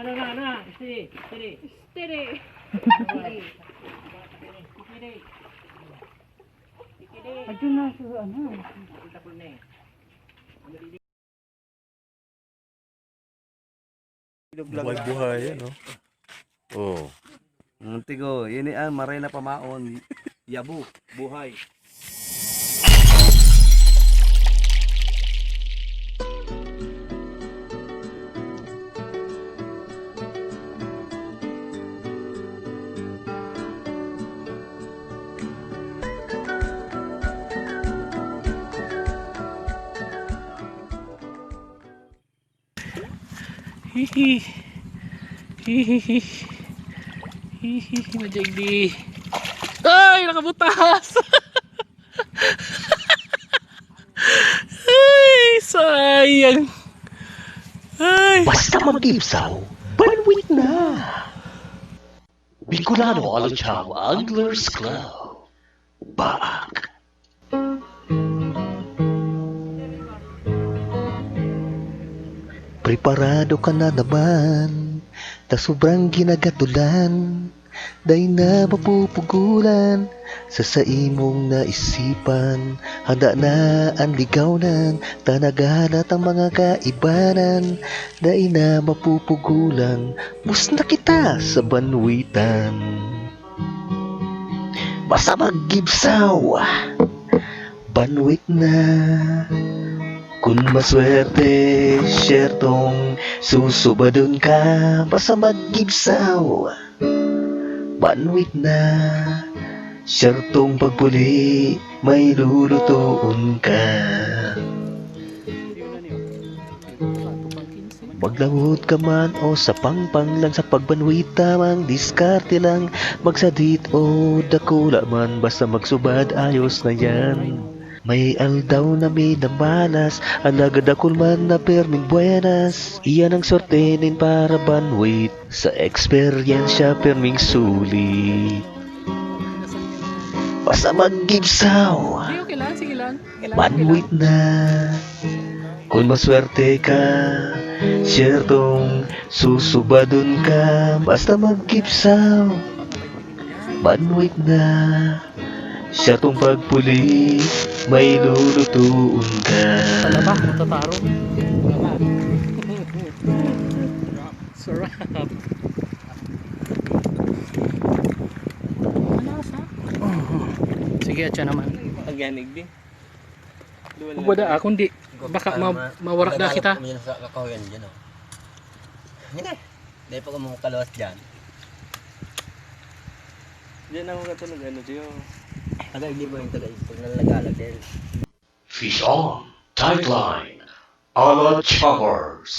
Na. Steady. Steady. Aduh na sa ano. Buhay-buhay yan, no? Oh. Tigo, ini maray na pamaon. Yabu, buhay. Hihi. Majigdi. Ay, nakabutas. Ay, sayang. Ay. Basta mag-ibsaw, banwit na! Bicolano Alachao Anglers Club. Baak. Preparado ka na naman, ta sobrang ginagatulan, day na mapupugulan, sa imong naisipan, handa na ang ligawnan, ta naghahanap ang mga kaibanan, day na mapupugulan, mus na kita sa banwitan. Basta mag-gibsaw, banwit na. Kung maswerte, syertong susubadon ka, basta mag-gibsaw, banwit na. Syertong pagpuli, may lulutuon ka. Maglangod ka man o sa pangpang lang, sa pagbanwita mang diskarte lang, magsadit o dakula man, basta magsubad ayos na yan. May aldaw na may namalas, alagad ako man na perming buenas. Iyan ang sortenin para banwit, sa eksperyensya perming sulit. Basta mag-gibsaw, Okay lang, sige lang. banwit na. Kung maswerte ka, syertong susubadon ka, basta mag-gibsaw, banwit na. Syertong pagpuli, may lulutuon ka. Wala ba? Matataro? Wala ba? Sarap. Malasa. Sige, atya naman. Organic din. Wala ako, hindi. Baka mawarak na kita. Kumain sa kakahuyan dyan, oh. Hindi. Dahil pa kung kalawas dyan. Diyan ako katunog, ano diyo. Taga-igli mo yung taga-igli. Pag nalagalag din. Fish on, tight line, a la choppers.